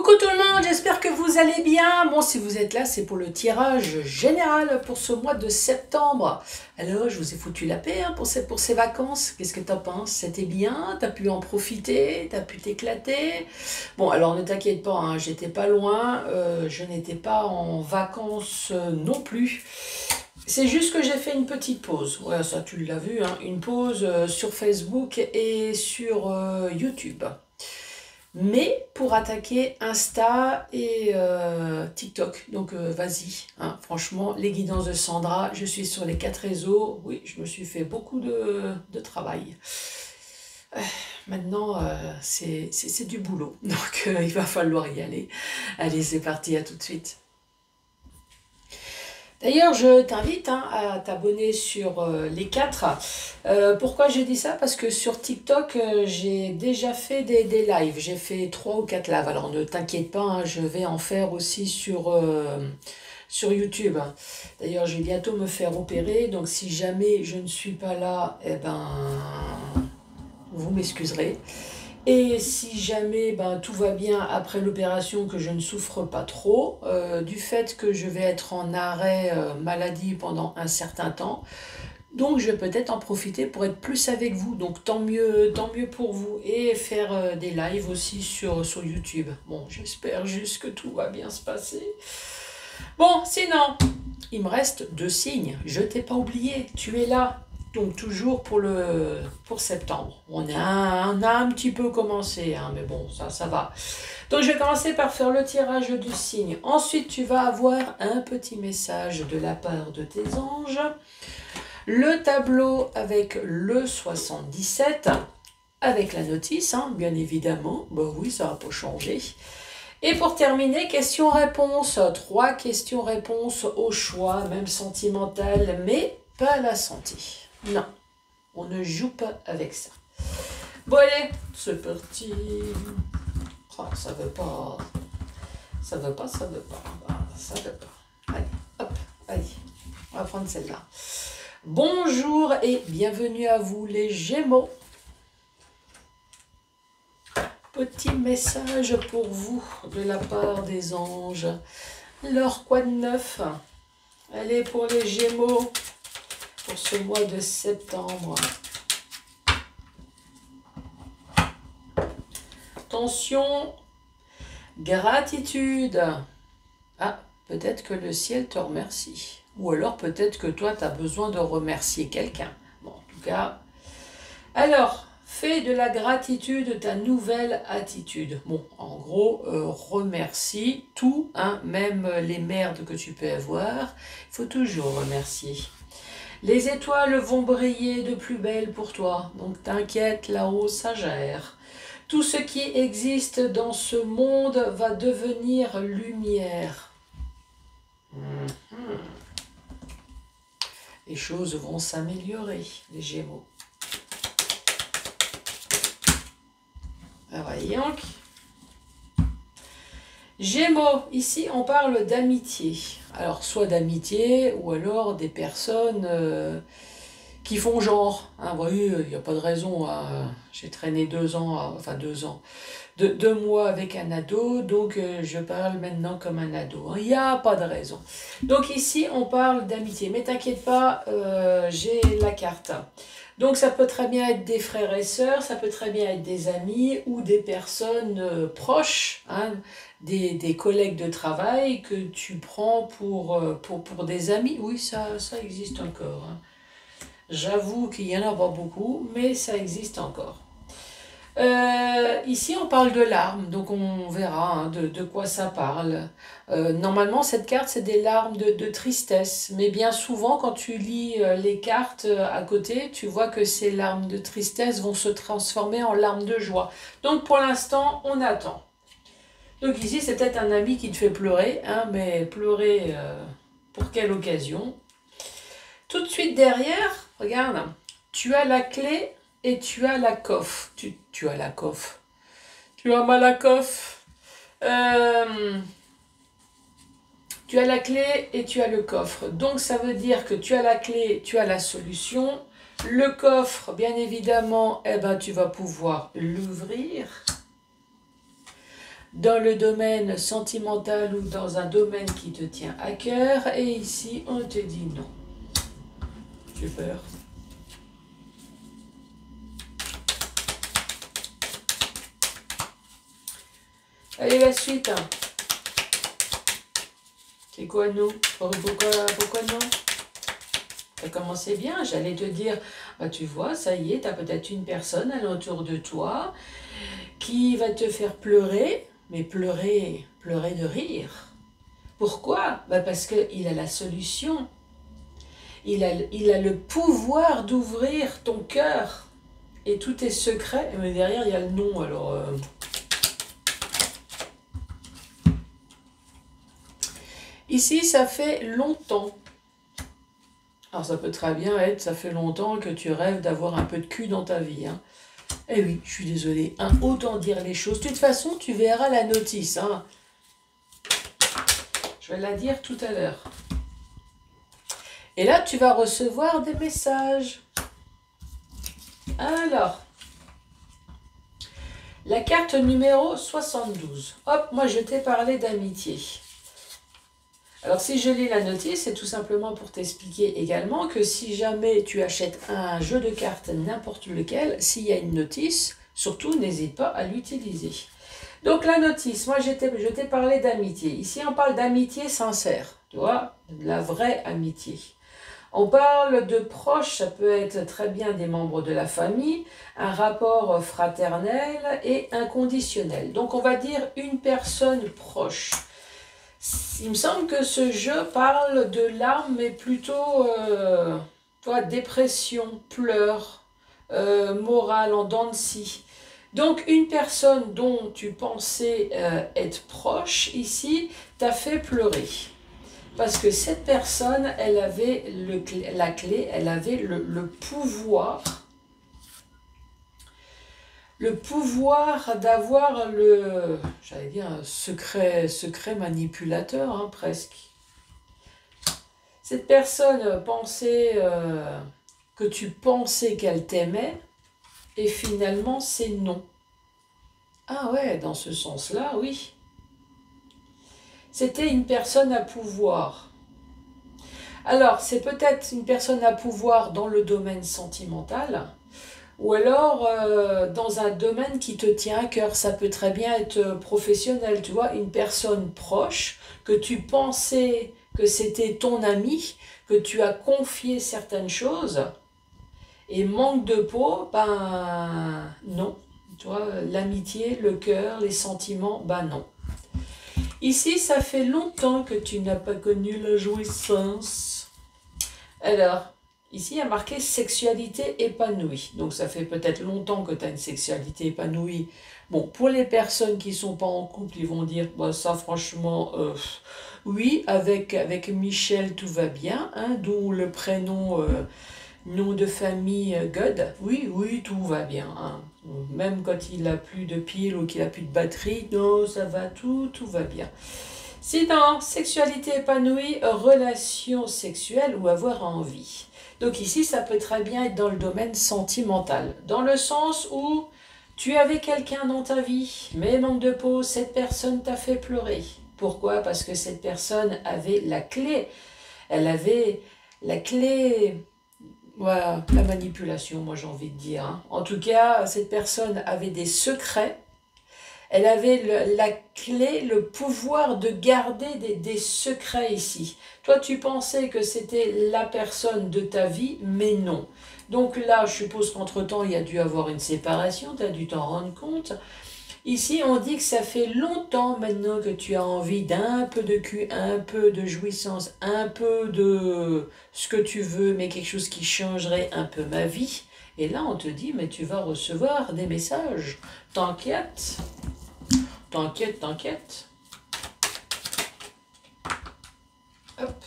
Coucou tout le monde, j'espère que vous allez bien. Bon, si vous êtes là, c'est pour le tirage général pour ce mois de septembre. Alors, je vous ai foutu la paix pour ces vacances. Qu'est-ce que t'en penses? C'était bien? T'as pu en profiter? T'as pu t'éclater? Bon, alors ne t'inquiète pas, hein, j'étais pas loin. Je n'étais pas en vacances non plus. C'est juste que j'ai fait une petite pause. Ouais, ça tu l'as vu, hein, une pause sur Facebook et sur YouTube. Mais pour attaquer Insta et TikTok. Donc vas-y, hein, franchement, les guidances de Sandra, je suis sur les 4 réseaux. Oui, je me suis fait beaucoup de travail. Maintenant, c'est du boulot. Donc il va falloir y aller. Allez, c'est parti, à tout de suite. D'ailleurs, je t'invite à t'abonner sur les 4. Pourquoi je dis ça? Parce que sur TikTok, j'ai déjà fait des lives. J'ai fait 3 ou 4 lives. Alors ne t'inquiète pas, hein, je vais en faire aussi sur YouTube. D'ailleurs, je vais bientôt me faire opérer. Donc si jamais je ne suis pas là, eh ben, vous m'excuserez. Et si jamais tout va bien après l'opération, que je ne souffre pas trop, du fait que je vais être en arrêt maladie pendant un certain temps, donc je vais peut-être en profiter pour être plus avec vous. Donc tant mieux pour vous. Et faire des lives aussi sur YouTube. Bon, j'espère juste que tout va bien se passer. Bon, sinon, il me reste 2 signes. Je t'ai pas oublié, tu es là. Donc toujours pour septembre. On a un petit peu commencé, hein, mais bon, ça va. Donc je vais commencer par faire le tirage du signe. Ensuite, tu vas avoir un petit message de la part de tes anges. Le tableau avec le 77, avec la notice, hein, bien évidemment. Bah oui, ça va pas changer. Et pour terminer, questions-réponses. 3 questions-réponses au choix, même sentimentales, mais pas la santé. Non, on ne joue pas avec ça. Bon allez, c'est parti. Oh, ça veut pas. Ça veut pas. Allez, hop, allez. On va prendre celle-là. Bonjour et bienvenue à vous les Gémeaux. Petit message pour vous de la part des anges. Alors, quoi de neuf? Allez, pour les Gémeaux, pour ce mois de septembre. Attention, gratitude. Ah, peut-être que le ciel te remercie. Ou alors peut-être que toi, tu as besoin de remercier quelqu'un. Bon, en tout cas. Alors, fais de la gratitude ta nouvelle attitude. Bon, en gros, remercie tout, hein, même les merdes que tu peux avoir. Il faut toujours remercier. Les étoiles vont briller de plus belle pour toi, donc t'inquiète, là-haut ça gère. Tout ce qui existe dans ce monde va devenir lumière. Les choses vont s'améliorer, les Gémeaux. Voyons. Gémeaux, ici on parle d'amitié. Alors soit d'amitié ou alors des personnes qui font genre. Hein, vous voyez, il n'y a pas de raison. Hein. J'ai traîné 2 ans, enfin 2 ans, 2 mois avec un ado, donc je parle maintenant comme un ado. Il n'y a pas de raison. Donc ici on parle d'amitié, mais t'inquiète pas, j'ai la carte. Donc ça peut très bien être des frères et sœurs, ça peut très bien être des amis ou des personnes proches, hein, des collègues de travail que tu prends pour des amis. Oui, ça existe encore. Hein. J'avoue qu'il y en a pas beaucoup, mais ça existe encore. Ici, on parle de larmes, donc on verra hein, de quoi ça parle. Normalement, cette carte, c'est des larmes de tristesse. Mais bien souvent, quand tu lis les cartes à côté, tu vois que ces larmes de tristesse vont se transformer en larmes de joie. Donc, pour l'instant, on attend. Donc ici, c'est peut-être un ami qui te fait pleurer, hein, mais pleurer pour quelle occasion? Tout de suite derrière, regarde, tu as la clé et tu as la coffre. Tu as la coffre. Tu as mal à coffre. Tu as la clé et tu as le coffre. Donc ça veut dire que tu as la clé, tu as la solution. Le coffre, bien évidemment, tu vas pouvoir l'ouvrir. dans le domaine sentimental ou dans un domaine qui te tient à cœur. Et ici, on te dit non. J'ai peur. Allez, la suite. C'est quoi non? Pourquoi non? Ça commençait bien, j'allais te dire, bah, tu vois, ça y est, tu as peut-être une personne alentour de toi qui va te faire pleurer, mais pleurer de rire. Pourquoi? Bah parce qu'il a la solution. Il a le pouvoir d'ouvrir ton cœur et tous tes secrets. Mais derrière, il y a le nom, alors... Ici, ça fait longtemps. Alors ça peut très bien être, ça fait longtemps que tu rêves d'avoir un peu de cul dans ta vie. Hein. Eh oui, je suis désolée. Hein, autant dire les choses. De toute façon, tu verras la notice. Hein. Je vais la dire tout à l'heure. Et là, tu vas recevoir des messages. Alors, la carte numéro 72. Hop, moi je t'ai parlé d'amitié. Alors si je lis la notice, c'est tout simplement pour t'expliquer également que si jamais tu achètes un jeu de cartes n'importe lequel, s'il y a une notice, surtout n'hésite pas à l'utiliser. Donc la notice, moi je t'ai parlé d'amitié. Ici on parle d'amitié sincère, tu vois, de la vraie amitié. On parle de proches, ça peut être très bien des membres de la famille, un rapport fraternel et inconditionnel. Donc on va dire une personne proche. Il me semble que ce jeu parle de larmes, mais plutôt dépression, pleurs, morale en dents de scie. Donc une personne dont tu pensais être proche ici t'a fait pleurer. Parce que cette personne, elle avait la clé, elle avait le pouvoir d'avoir j'allais dire, un secret manipulateur, hein, presque. Cette personne pensait que tu pensais qu'elle t'aimait, et finalement c'est non. Ah ouais, dans ce sens-là, oui. C'était une personne à pouvoir. Alors, c'est peut-être une personne à pouvoir dans le domaine sentimental, ou alors dans un domaine qui te tient à cœur. Ça peut très bien être professionnel, tu vois, une personne proche que tu pensais que c'était ton ami, que tu as confié certaines choses, et manque de peau, ben non. Tu vois, l'amitié, le cœur, les sentiments, ben non. Ici, ça fait longtemps que tu n'as pas connu la jouissance. Alors, ici, il y a marqué sexualité épanouie. Donc, ça fait peut-être longtemps que tu as une sexualité épanouie. Bon, pour les personnes qui ne sont pas en couple, ils vont dire, bah, ça franchement, oui, avec Michel, tout va bien, hein, d'où le prénom, nom de famille, God. Oui, oui, tout va bien. Hein. Même quand il n'a plus de pile ou qu'il n'a plus de batterie, non, ça va, tout va bien. Sinon, sexualité épanouie, relation sexuelle ou avoir envie. Donc ici, ça peut très bien être dans le domaine sentimental, dans le sens où tu avais quelqu'un dans ta vie, mais manque de peau, cette personne t'a fait pleurer. Pourquoi? Parce que cette personne avait la clé. Elle avait la clé, voilà, la manipulation, moi j'ai envie de dire. Hein. En tout cas, cette personne avait des secrets. Elle avait la clé, le pouvoir de garder des secrets ici. Toi, tu pensais que c'était la personne de ta vie, mais non. Donc là, je suppose qu'entre-temps, il y a dû avoir une séparation, tu as dû t'en rendre compte. Ici, on dit que ça fait longtemps maintenant que tu as envie d'un peu de cul, un peu de jouissance, un peu de ce que tu veux, mais quelque chose qui changerait un peu ma vie. Et là, on te dit, mais tu vas recevoir des messages. T'inquiète. T'inquiète, t'inquiète. Hop.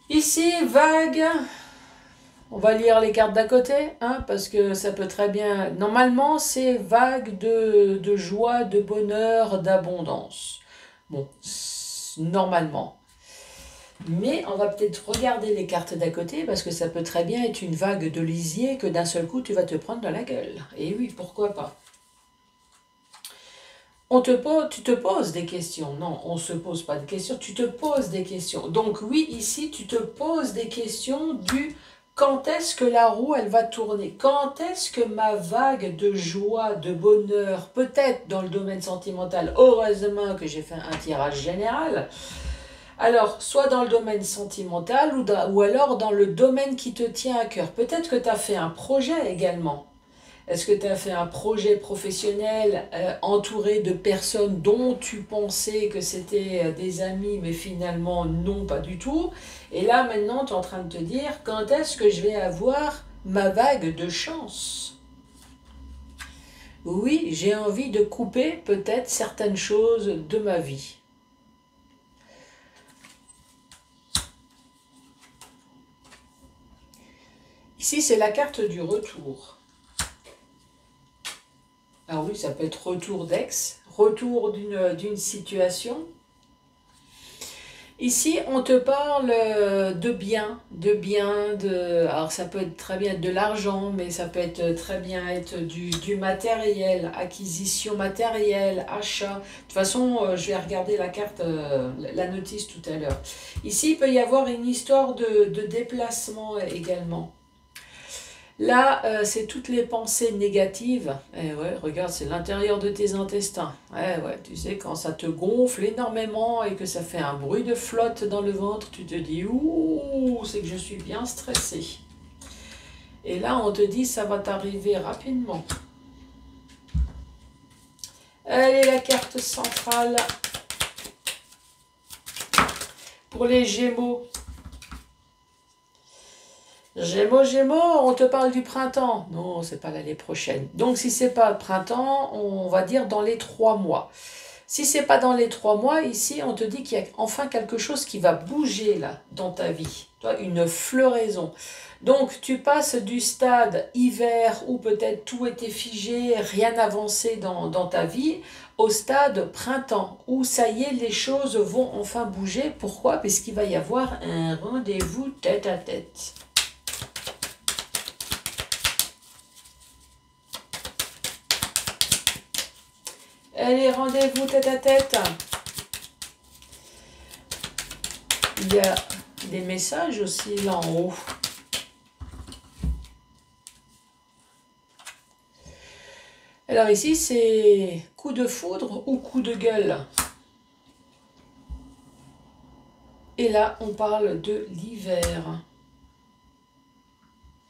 Ici, vague. On va lire les cartes d'à côté, hein, parce que ça peut très bien... Normalement, c'est vague de joie, de bonheur, d'abondance. Bon, normalement. Mais on va peut-être regarder les cartes d'à côté, parce que ça peut très bien être une vague de lisier que d'un seul coup, tu vas te prendre dans la gueule. Et oui, pourquoi pas. tu te poses des questions. Non, on ne se pose pas de questions, tu te poses des questions. Donc oui, ici, tu te poses des questions du quand est-ce que la roue, elle va tourner? Quand est-ce que ma vague de joie, de bonheur, peut-être dans le domaine sentimental, heureusement que j'ai fait un tirage général, alors, soit dans le domaine sentimental ou alors dans le domaine qui te tient à cœur. Peut-être que tu as fait un projet également. Est-ce que tu as fait un projet professionnel entouré de personnes dont tu pensais que c'était des amis, mais finalement non, pas du tout. Et là maintenant, tu es en train de te dire, quand est-ce que je vais avoir ma vague de chance? Oui, j'ai envie de couper peut-être certaines choses de ma vie. Ici, c'est la carte du retour. Ah oui, ça peut être retour d'ex, retour d'une situation. Ici, on te parle alors ça peut être très bien de l'argent, mais ça peut être très bien être du matériel, acquisition matérielle, achat. De toute façon, je vais regarder la carte, la notice tout à l'heure. Ici, il peut y avoir une histoire de déplacement également. Là, c'est toutes les pensées négatives. Eh ouais, regarde, c'est l'intérieur de tes intestins. Eh ouais, tu sais, quand ça te gonfle énormément et que ça fait un bruit de flotte dans le ventre, tu te dis, ouh, c'est que je suis bien stressé. Et là, on te dit, ça va t'arriver rapidement. Elle est la carte centrale pour les Gémeaux. Gémeaux, on te parle du printemps. Non, c'est pas l'année prochaine. Donc, si c'est pas le printemps, on va dire dans les 3 mois. Si c'est pas dans les 3 mois, ici, on te dit qu'il y a enfin quelque chose qui va bouger là, dans ta vie. Toi, une floraison. Donc, tu passes du stade hiver où peut-être tout était figé, rien n'avançait dans ta vie, au stade printemps où ça y est, les choses vont enfin bouger. Pourquoi? Parce qu'il va y avoir un rendez-vous tête à tête. Allez, rendez-vous tête à tête. Il y a des messages aussi là en haut. Alors ici, c'est coup de foudre ou coup de gueule. Et là, on parle de l'hiver.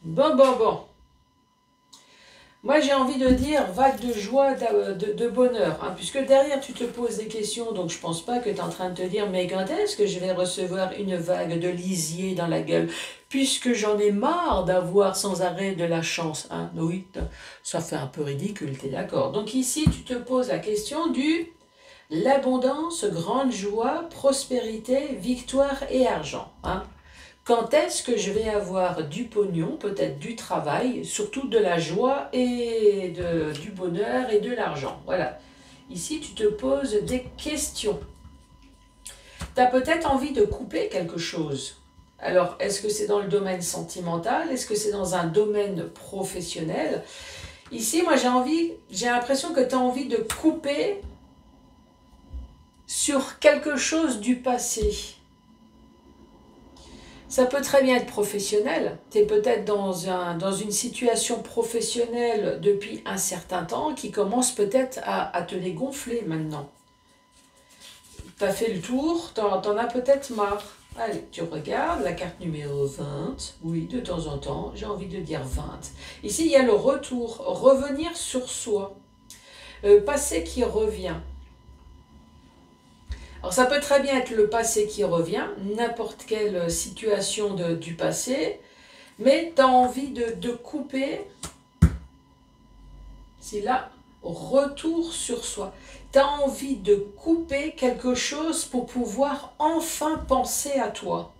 Bon. Moi, j'ai envie de dire vague de joie, de bonheur. Hein, puisque derrière, tu te poses des questions. Donc, je pense pas que tu es en train de te dire, mais quand est-ce que je vais recevoir une vague de lisier dans la gueule? Puisque j'en ai marre d'avoir sans arrêt de la chance. Hein, oui, ça fait un peu ridicule, tu es d'accord? Donc ici, tu te poses la question du l'abondance, grande joie, prospérité, victoire et argent. Hein. Quand est-ce que je vais avoir du pognon, peut-être du travail, surtout de la joie et du bonheur et de l'argent? Voilà. Ici, tu te poses des questions. Tu as peut-être envie de couper quelque chose. Alors, est-ce que c'est dans le domaine sentimental? Est-ce que c'est dans un domaine professionnel? Ici, moi, j'ai l'impression que tu as envie de couper sur quelque chose du passé. Ça peut très bien être professionnel. Tu es peut-être dans une situation professionnelle depuis un certain temps qui commence peut-être à te les gonfler maintenant. Tu as fait le tour, tu en as peut-être marre. Allez, tu regardes la carte numéro 20. Oui, de temps en temps, j'ai envie de dire 20. Ici, il y a le retour, revenir sur soi. Passé qui revient. Alors ça peut très bien être le passé qui revient, n'importe quelle situation du passé, mais tu as envie de couper, c'est là, retour sur soi. Tu as envie de couper quelque chose pour pouvoir enfin penser à toi.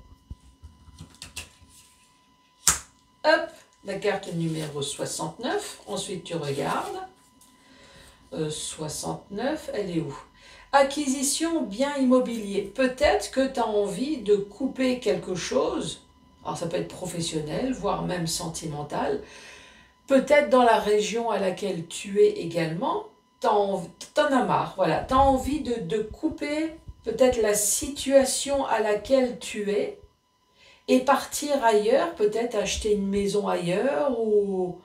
Hop, la carte numéro 69, ensuite tu regardes. 69, elle est où? Acquisition bien immobilier. Peut-être que tu as envie de couper quelque chose. Alors ça peut être professionnel, voire même sentimental. Peut-être dans la région à laquelle tu es également. t'en as marre, voilà. Tu as envie de couper peut-être la situation à laquelle tu es et partir ailleurs, peut-être acheter une maison ailleurs ou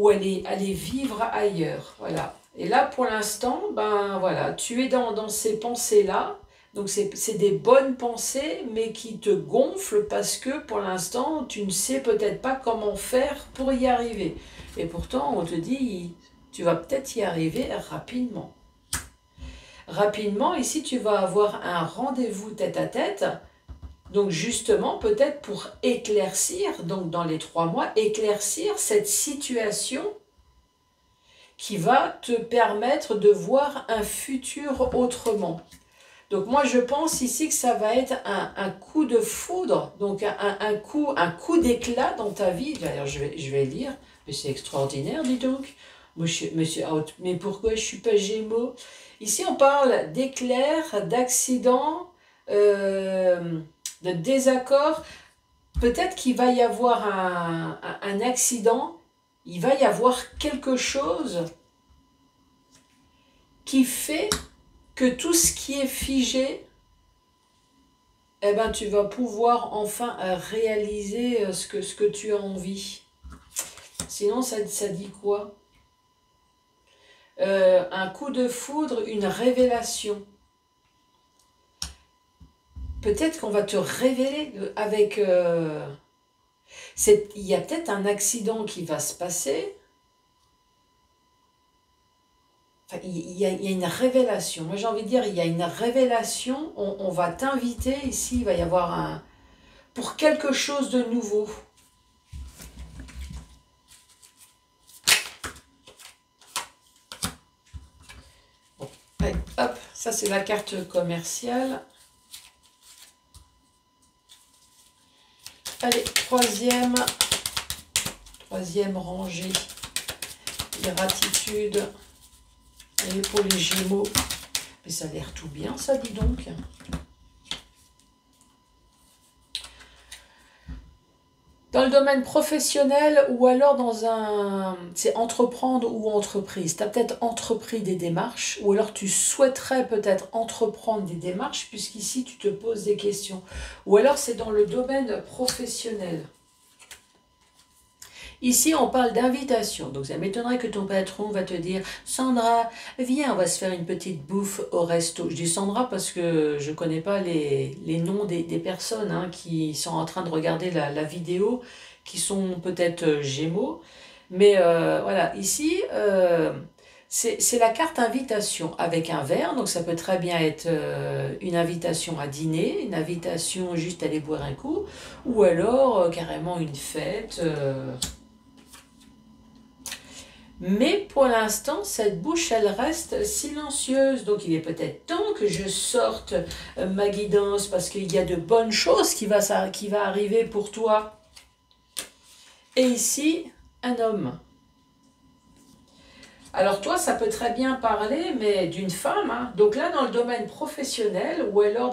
aller vivre ailleurs, voilà. Et là, pour l'instant, ben voilà, tu es dans ces pensées-là. Donc, c'est des bonnes pensées, mais qui te gonflent parce que pour l'instant, tu ne sais peut-être pas comment faire pour y arriver. Et pourtant, on te dit, tu vas peut-être y arriver rapidement. Rapidement, ici, tu vas avoir un rendez-vous tête-à-tête. Donc justement, peut-être pour éclaircir, donc dans les 3 mois, éclaircir cette situation qui va te permettre de voir un futur autrement. Donc moi, je pense ici que ça va être un coup de foudre, donc un coup d'éclat dans ta vie. D'ailleurs, je vais lire, mais c'est extraordinaire, dis donc. Monsieur Out, mais pourquoi je ne suis pas Gémeaux? Ici, on parle d'éclair, d'accident, de désaccord. Peut-être qu'il va y avoir un accident, il va y avoir quelque chose qui fait que tout ce qui est figé, eh ben, tu vas pouvoir enfin réaliser ce que tu as envie. Sinon, ça dit quoi? Un coup de foudre, une révélation. Peut-être qu'on va te révéler avec... il y a peut-être un accident qui va se passer. Enfin, il y a une révélation. Moi, j'ai envie de dire, il y a une révélation. On va t'inviter ici. Il va y avoir pour quelque chose de nouveau. Bon, allez, hop, ça c'est la carte commerciale. Allez, troisième rangée. Gratitude. Et pour les Gémeaux, mais ça a l'air tout bien, ça, dis donc. Dans le domaine professionnel ou alors c'est entreprendre ou entreprise. Tu as peut-être entrepris des démarches ou alors tu souhaiterais peut-être entreprendre des démarches puisqu'ici tu te poses des questions. Ou alors c'est dans le domaine professionnel. Ici, on parle d'invitation. Donc, ça m'étonnerait que ton patron va te dire « Sandra, viens, on va se faire une petite bouffe au resto. » Je dis Sandra parce que je ne connais pas les noms des personnes qui sont en train de regarder la vidéo, qui sont peut-être Gémeaux. Mais voilà, ici, c'est la carte invitation avec un verre. Donc, ça peut très bien être une invitation à dîner, une invitation juste à aller boire un coup, ou alors carrément une fête. Mais pour l'instant, cette bouche, elle reste silencieuse. Donc, il est peut-être temps que je sorte ma guidance parce qu'il y a de bonnes choses qui va arriver pour toi. Et ici, un homme. Alors toi, ça peut très bien parler, mais d'une femme. Donc là, dans le domaine professionnel, ou alors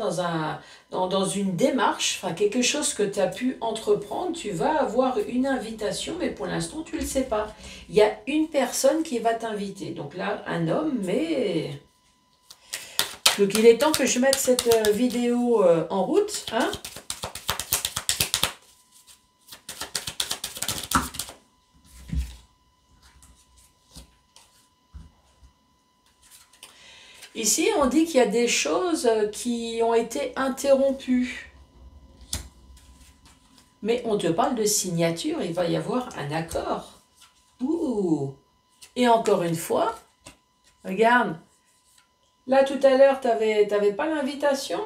dans une démarche, enfin quelque chose que tu as pu entreprendre, tu vas avoir une invitation, mais pour l'instant, tu ne le sais pas. Il y a une personne qui va t'inviter. Donc là, un homme, mais... Donc il est temps que je mette cette vidéo en route, Ici, on dit qu'il y a des choses qui ont été interrompues. Mais on te parle de signature, il va y avoir un accord. Ouh! Et encore une fois, regarde, là tout à l'heure, t'avais pas l'invitation?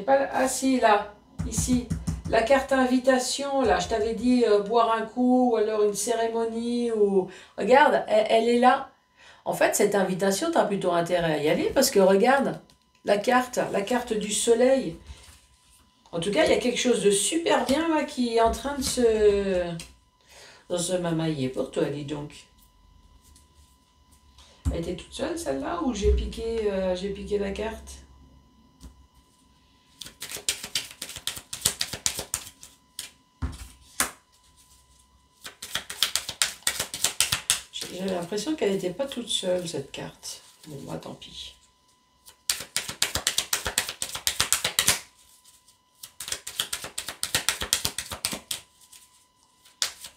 Ah si, là, ici, la carte invitation, là, je t'avais dit boire un coup, ou alors une cérémonie, ou... Regarde, elle est là. En fait, cette invitation, tu as plutôt intérêt à y aller parce que regarde, la carte du soleil. En tout cas, il y a quelque chose de super bien là qui est en train de se mamailler pour toi, dis donc. Elle était toute seule celle-là ou j'ai piqué la carte? J'avais l'impression qu'elle n'était pas toute seule, cette carte. Bon, bah tant pis.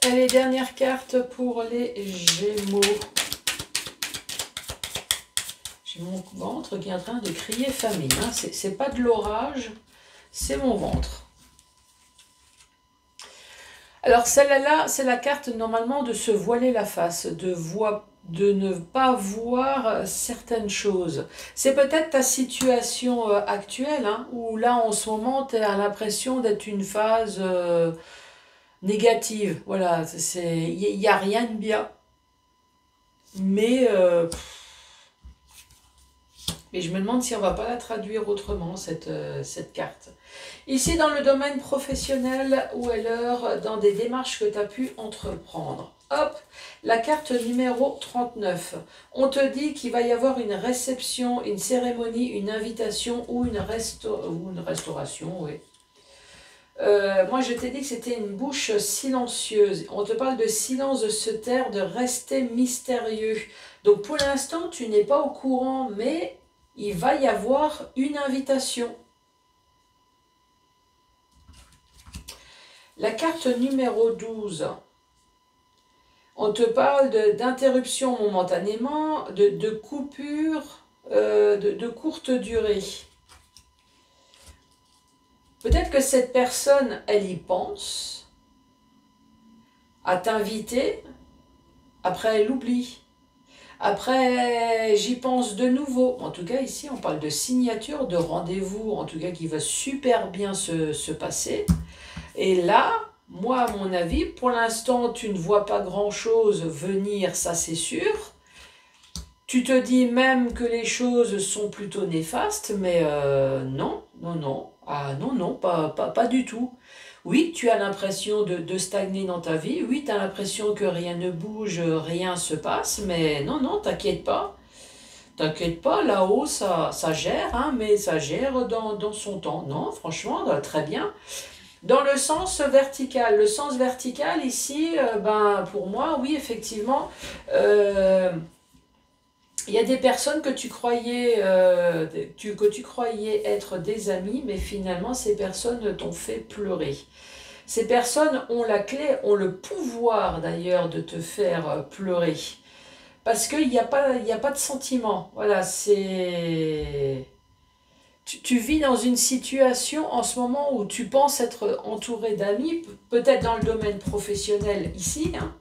Et les dernières cartes pour les Gémeaux. J'ai mon ventre qui est en train de crier famine. Hein. C'est pas de l'orage, c'est mon ventre. Alors celle-là, c'est la carte normalement de se voiler la face, de ne pas voir certaines choses. C'est peut-être ta situation actuelle, hein, où là en ce moment tu as l'impression d'être une phase négative. Voilà, il n'y a rien de bien. Mais je me demande si on ne va pas la traduire autrement, cette carte. Ici, dans le domaine professionnel ou alors dans des démarches que tu as pu entreprendre. Hop, la carte numéro 39. On te dit qu'il va y avoir une réception, une cérémonie, une invitation ou une restauration, oui. Moi, je t'ai dit que c'était une bouche silencieuse. On te parle de silence, de se taire, de rester mystérieux. Donc, pour l'instant, tu n'es pas au courant, mais il va y avoir une invitation. La carte numéro 12. On te parle d'interruption momentanément, de coupure, de courte durée. Peut-être que cette personne, elle y pense à t'inviter, après elle oublie. Après, j'y pense de nouveau. En tout cas, ici, on parle de signature, de rendez-vous, en tout cas, qui va super bien se passer. Et là, moi, à mon avis, pour l'instant, tu ne vois pas grand-chose venir, ça c'est sûr. Tu te dis même que les choses sont plutôt néfastes, mais non, non, non. Ah non, non, pas du tout. Oui, tu as l'impression de stagner dans ta vie. Oui, tu as l'impression que rien ne bouge, rien se passe, mais non, non, t'inquiète pas. T'inquiète pas, là-haut, ça gère, hein, mais ça gère dans son temps. Non, franchement, très bien. Dans le sens vertical ici, ben, pour moi, oui, effectivement, il y a des personnes que tu croyais être des amis, mais finalement, ces personnes t'ont fait pleurer. Ces personnes ont la clé, ont le pouvoir d'ailleurs de te faire pleurer. Parce qu'il n'y a pas de sentiment. Voilà, c'est... Tu vis dans une situation en ce moment où tu penses être entouré d'amis, peut-être dans le domaine professionnel ici, hein,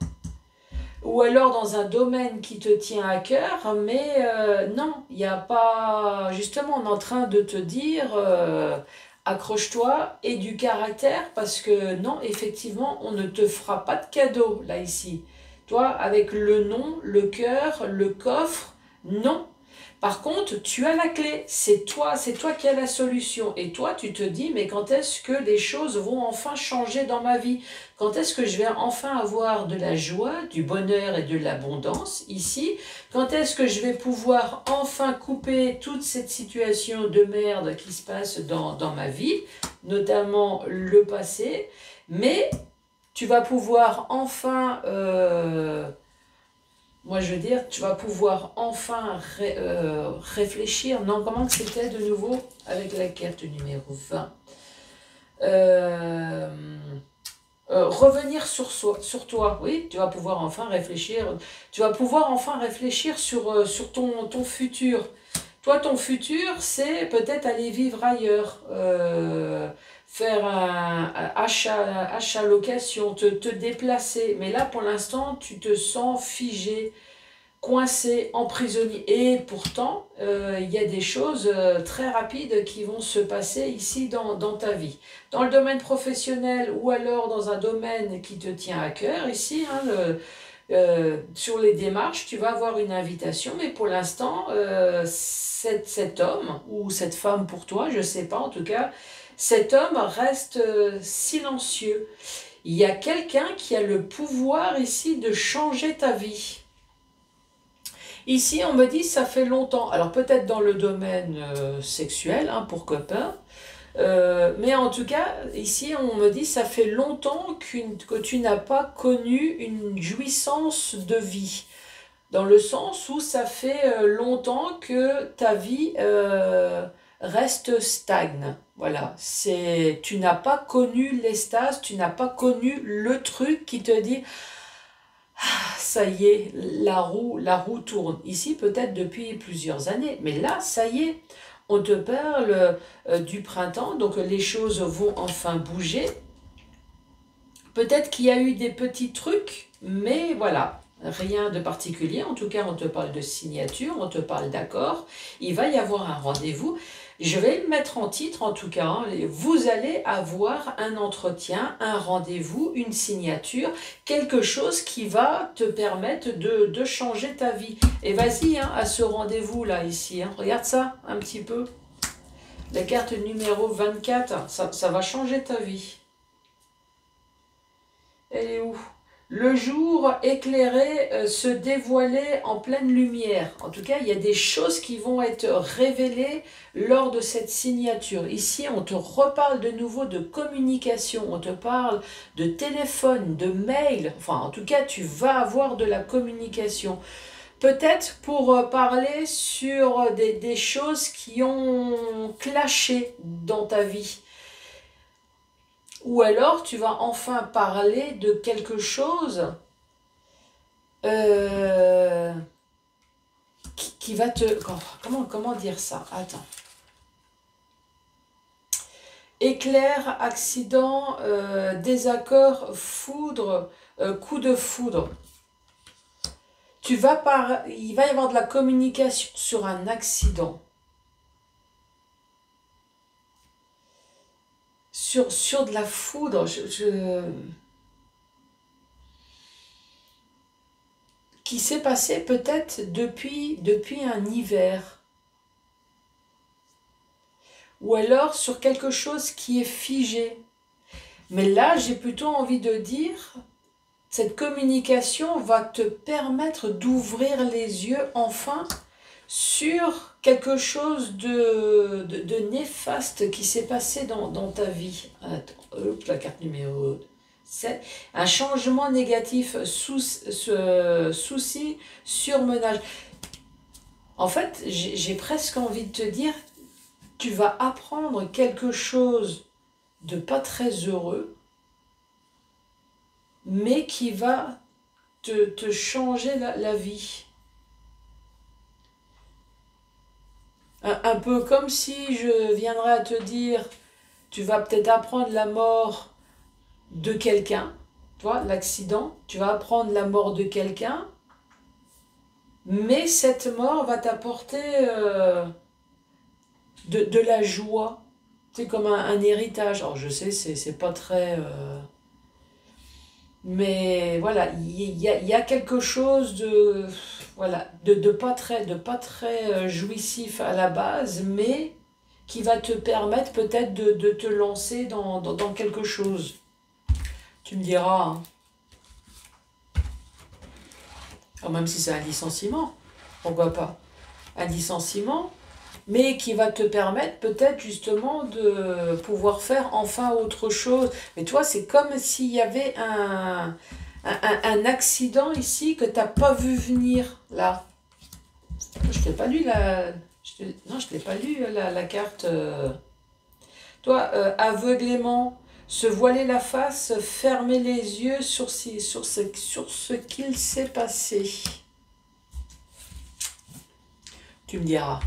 ou alors dans un domaine qui te tient à cœur, mais non, il n'y a pas... Justement, on est en train de te dire, accroche-toi et du caractère, parce que non, effectivement, on ne te fera pas de cadeau, là, ici. Toi, avec le nom, le cœur, le coffre, non. Par contre, tu as la clé, c'est toi qui as la solution. Et toi, tu te dis, mais quand est-ce que les choses vont enfin changer dans ma vie? Quand est-ce que je vais enfin avoir de la joie, du bonheur et de l'abondance ici? Quand est-ce que je vais pouvoir enfin couper toute cette situation de merde qui se passe dans ma vie, notamment le passé? Mais tu vas pouvoir enfin... moi, je veux dire, tu vas pouvoir enfin réfléchir. Non, comment que c'était de nouveau avec la carte numéro 20? Revenir sur toi. Oui, tu vas pouvoir enfin réfléchir. Tu vas pouvoir enfin réfléchir sur ton futur. Toi, ton futur, c'est peut-être aller vivre ailleurs. Faire un achat-location, te déplacer. Mais là, pour l'instant, tu te sens figé, coincé, emprisonné. Et pourtant, il y a des choses très rapides qui vont se passer ici dans ta vie. Dans le domaine professionnel ou alors dans un domaine qui te tient à cœur, ici, hein, sur les démarches, tu vas avoir une invitation, mais pour l'instant, cet homme ou cette femme pour toi, je ne sais pas en tout cas, cet homme reste silencieux. Il y a quelqu'un qui a le pouvoir ici de changer ta vie. Ici, on me dit ça fait longtemps. Alors peut-être dans le domaine sexuel, hein, pour copains. Mais en tout cas, ici, on me dit ça fait longtemps que tu n'as pas connu une jouissance de vie. Dans le sens où ça fait longtemps que ta vie reste stagne. Voilà, tu n'as pas connu l'extase, tu n'as pas connu le truc qui te dit ça y est, la roue tourne. Ici, peut-être depuis plusieurs années, mais là, ça y est, on te parle du printemps, donc les choses vont enfin bouger. Peut-être qu'il y a eu des petits trucs, mais voilà, rien de particulier. En tout cas, on te parle de signature, on te parle d'accord. Il va y avoir un rendez-vous. Je vais le mettre en titre, en tout cas. Hein. Vous allez avoir un entretien, un rendez-vous, une signature, quelque chose qui va te permettre de changer ta vie. Et vas-y, hein, à ce rendez-vous-là, ici. Hein. Regarde ça, un petit peu. La carte numéro 24, ça va changer ta vie. Elle est où? Le jour éclairé se dévoilait en pleine lumière. En tout cas, il y a des choses qui vont être révélées lors de cette signature. Ici, on te reparle de nouveau de communication, on te parle de téléphone, de mail. Enfin, en tout cas, tu vas avoir de la communication. Peut-être pour parler sur des choses qui ont clashé dans ta vie. Ou alors tu vas enfin parler de quelque chose euh, qui va te... Comment dire ça? Attends. Éclair, accident, désaccord, foudre, coup de foudre. Il va y avoir de la communication sur un accident. Sur de la foudre. Qui s'est passé peut-être depuis un hiver. Ou alors sur quelque chose qui est figé. Mais là, j'ai plutôt envie de dire, cette communication va te permettre d'ouvrir les yeux enfin sur quelque chose de néfaste qui s'est passé dans ta vie. Attends, la carte numéro 7. Un changement négatif, souci, surmenage. En fait, j'ai presque envie de te dire, tu vas apprendre quelque chose de pas très heureux, mais qui va te changer la vie. Un peu comme si je viendrais à te dire, tu vas peut-être apprendre la mort de quelqu'un, toi, l'accident, tu vas apprendre la mort de quelqu'un, mais cette mort va t'apporter de la joie. C'est comme un héritage. Alors je sais, c'est pas très... mais voilà, il y a quelque chose de... Voilà, de pas très jouissif à la base, mais qui va te permettre peut-être de te lancer dans quelque chose. Tu me diras, hein. Alors même si c'est un licenciement, pourquoi pas? Un licenciement, mais qui va te permettre peut-être justement de pouvoir faire enfin autre chose. Mais toi, c'est comme s'il y avait un accident ici que tu n'as pas vu venir, là. Je t'ai pas lu non, je t'ai pas lu la carte. Toi, aveuglément, se voiler la face, fermer les yeux sur ce qu'il s'est passé. Tu me diras.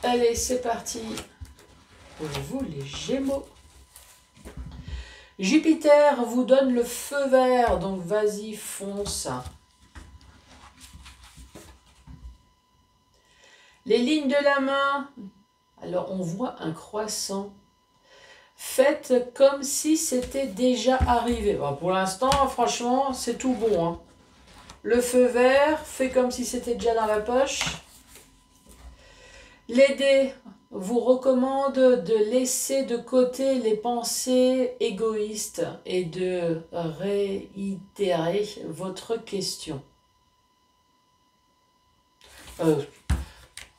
Allez, c'est parti pour vous les Gémeaux. Jupiter vous donne le feu vert, donc vas-y, fonce. Les lignes de la main, alors on voit un croissant. Faites comme si c'était déjà arrivé. Bon, pour l'instant, franchement, c'est tout bon. Hein. Le feu vert, fait comme si c'était déjà dans la poche. Les dés vous recommandent de laisser de côté les pensées égoïstes et de réitérer votre question.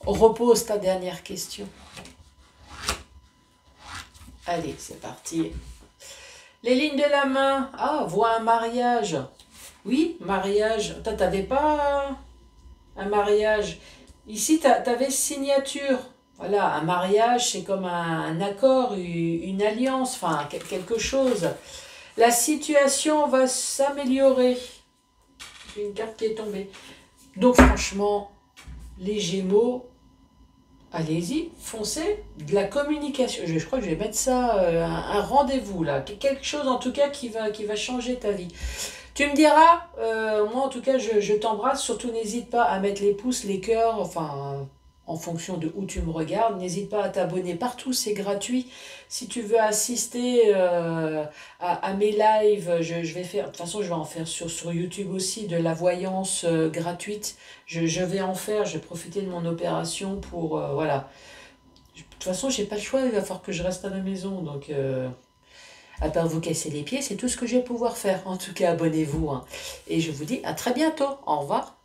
Repose ta dernière question. Allez, c'est parti. Les lignes de la main. Ah, voit un mariage. Oui, mariage. T'avais pas un mariage. Ici, t'avais signature. Voilà, un mariage, c'est comme un accord, une alliance, enfin, quelque chose. La situation va s'améliorer. J'ai une carte qui est tombée. Donc, franchement, les Gémeaux, allez-y, foncez. De la communication. Je crois que je vais mettre ça, un rendez-vous, là. Quelque chose, en tout cas, qui va changer ta vie. Tu me diras, moi en tout cas je t'embrasse, surtout n'hésite pas à mettre les pouces, les cœurs, enfin en fonction de où tu me regardes, n'hésite pas à t'abonner partout, c'est gratuit. Si tu veux assister à mes lives, je vais faire, de toute façon je vais en faire sur YouTube aussi, de la voyance gratuite. Je vais en faire, je vais profiter de mon opération pour, voilà. De toute façon j'ai pas le choix, il va falloir que je reste à la maison, donc... à part vous casser les pieds, c'est tout ce que je vais pouvoir faire. En tout cas, abonnez-vous, hein. Et je vous dis à très bientôt. Au revoir.